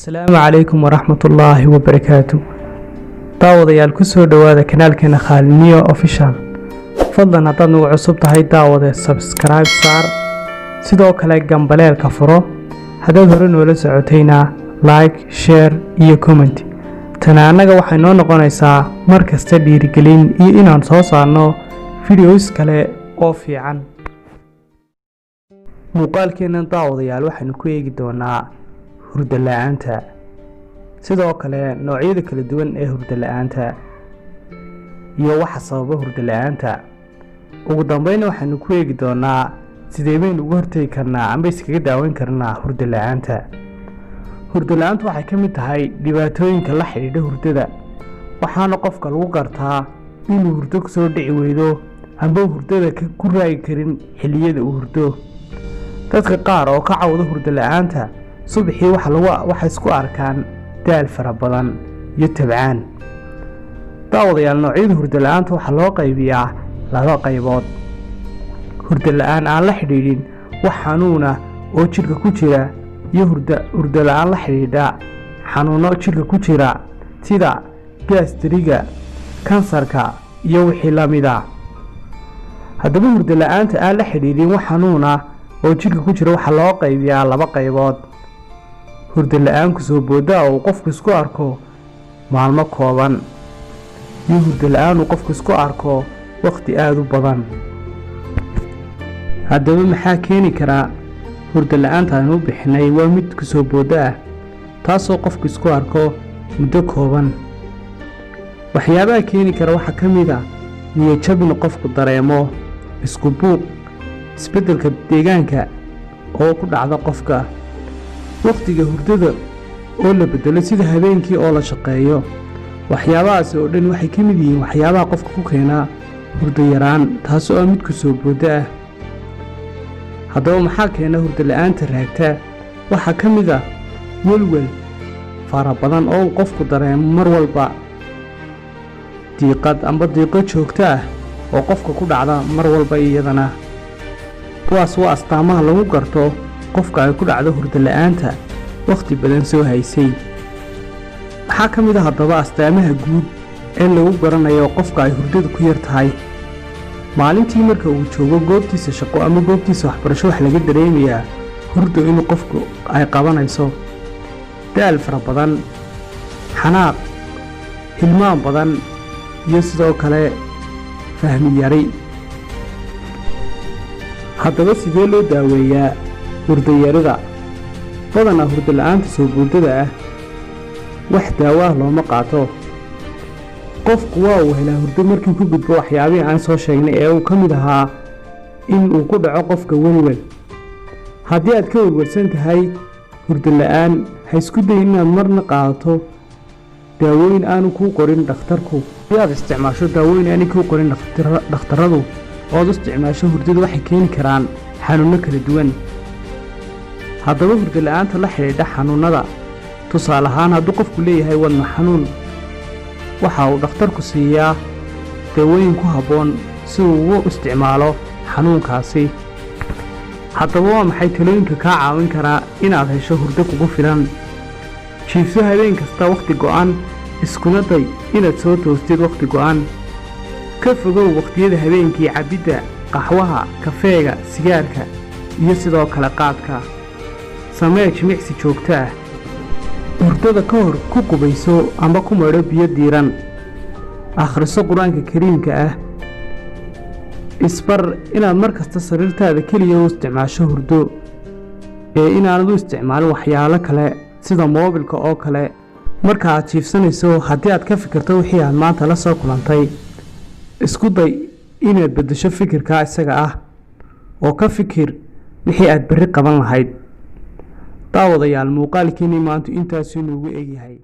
Asalaamu calaykum waraxmatullaahi wabarakaatu. daawadayaal ku soo dhowaada kanaalkeena Khalid Official. fadlan haddaad nagu cusub tahay daawade subscribe saar, sidoo kale gambaleelka furo. haddaad hore noola socotayna like, share iyo comment. tana annaga waxay noo noqonaysaa mar kasta dhiirigelin iyo inaan soo saarno videos kale oo fiican. muuqaalkeena daawadayaal waxaanu ku eegi doonaa hurdo la'aanta, sidoo kale noocyada kala duwan ee hurdo la'aanta iyo waxa sababa hurdo la'aanta. ugu dambeyn waxaanu ku eegi doonaa sidee baynu uga hortagi karnaa ama iskaga daaweyn karnaa hurdo la'aanta. hurdo la'aantu waxay ka mid tahay dhibaatooyinka la xidhiidha hurdada, waxaana qofka lagu gartaa inuu hurdo ku soo dhici weydo amba hurdada ku raagi karin xilliyada uu hurdo. dadka qaar oo ka cawda hurdo la'aanta subaxii waxay isku arkaan daal fara badan iyo tabcaan. daawadayaal, noocyada hurdo la'aanta waxaa loo qaybiyaa laba qaybood: hurdo la'aan aan la xidhiidhin wax xanuuna oo jidhka ku jira iyo hurdo la'aan la xidhiidha xanuuno jidhka ku jira sida gaastiriga, kansarka iyo wixii la mid ah. haddaba hurdo la'aanta aan la xidhiidhin wax xanuuna oo jidhka ku jira waxaa loo qaybiyaa laba qaybood: hurdo la'aan kusoo booda oo qofku isku arko maalmo kooban, iyo hurdo la'aan uu qofku isku arko waqti aad u badan. haddaba maxaa keeni karaa hurdo la'aanta aan u bixinay? waa mid kusoo booda ah, taasoo qofku isku arko muddo kooban. waxyaabaha keeni kara waxaa ka mid ah niyad jab in qofku dareemo, isku buuq, isbeddelka deegaanka oo ku dhacda qofka, waqtiga hurdada oo la bedelo sida habeenkii oo la shaqeeyo. waxyaabahaas oo dhan waxay ka mid yihiin waxyaabaha qofka ku keena hurdo yaraan, taasoo ah mid kusoo booda ah. haddaba maxaa keena hurdo la'aanta raagta? waxaa ka mid ah welwel fara badan oo qofku dareemo mar walba, diiqad amba diiqo joogto ah oo qofka ku dhacda mar walba. iyadana kuwaas waa astaamaha lagu garto qofka ay ku dhacdo hurdo la'aanta waqti badan soo haysay. maxaa ka mid ah haddaba astaamaha guud ee lagu garanayo qofka ay hurdadu ku yar tahay? maalintii marka uu joogo goobtiisa shaqo ama goobtiisa waxbarasho wax laga dareemayaa hurdo inuu qofku ay qabanayso, daal fara badan, xanaaq, hilmaan badan iyo sidoo kale fahmi yari. haddaba sidee loo daaweeyaa hurdo yarida? badanaa hurdo la'aanta soo boodada ah wax daawo ah looma qaato. qofku waa uu helaa hurdo markii ku gudbo waxyaabihii aan soo sheegnay ee uu ka mid ahaa in uu ku dhaco qofka welwel. haddii aad ka welwelsan tahay hurdo la'aan, ha isku dayin inaad marna qaadato daawooyin aanu kuu qorin dhakhtarku. haddii aad isticmaasho daawooyin aanay kuu qorin dhakhtarradu ood u isticmaasho hurdada waxay keeni karaan xanuunno kala duwan. haddaba hurdo la'aanta la xidhiidha xanuunnada, tusaale ahaan hadduu qofku leeyahay wadna xanuun, waxa uu dhakhtarku siiyaa daawooyin ku habboon si uu ugu isticmaalo xanuunkaasi. haddaba waa maxay talooyinka kaa caawin karaa inaad hesho hurdo kugu filan? jiifso habeen kasta wakhti go'an, iskuna day inaad soo toostid wakhti go'an. ka fogow wakhtiyada habeenkii cabbidda qaxwaha, kafeega, sigaarka iyo sidoo kale qaadka. samee jimicsi joogto ah. hurdada ka hor ku qubayso amba ku maydho biyo diiran. akhriso qur-aanka kariimka ah. isbar inaad mar kasta sariirtaada keliya u isticmaasho hurdo ee inaanad u isticmaalin waxyaalo kale sida moobilka oo kale. marka aad jiifsanayso, haddii aad ka fikirto wixii aad maanta la soo kulantay, isku day inaad beddesho fikirkaa isaga ah oo ka fikir wixii aad berri qaban lahayd. daawadayaal, muuqaalkiinii maanta intaasuu noogu egyahay.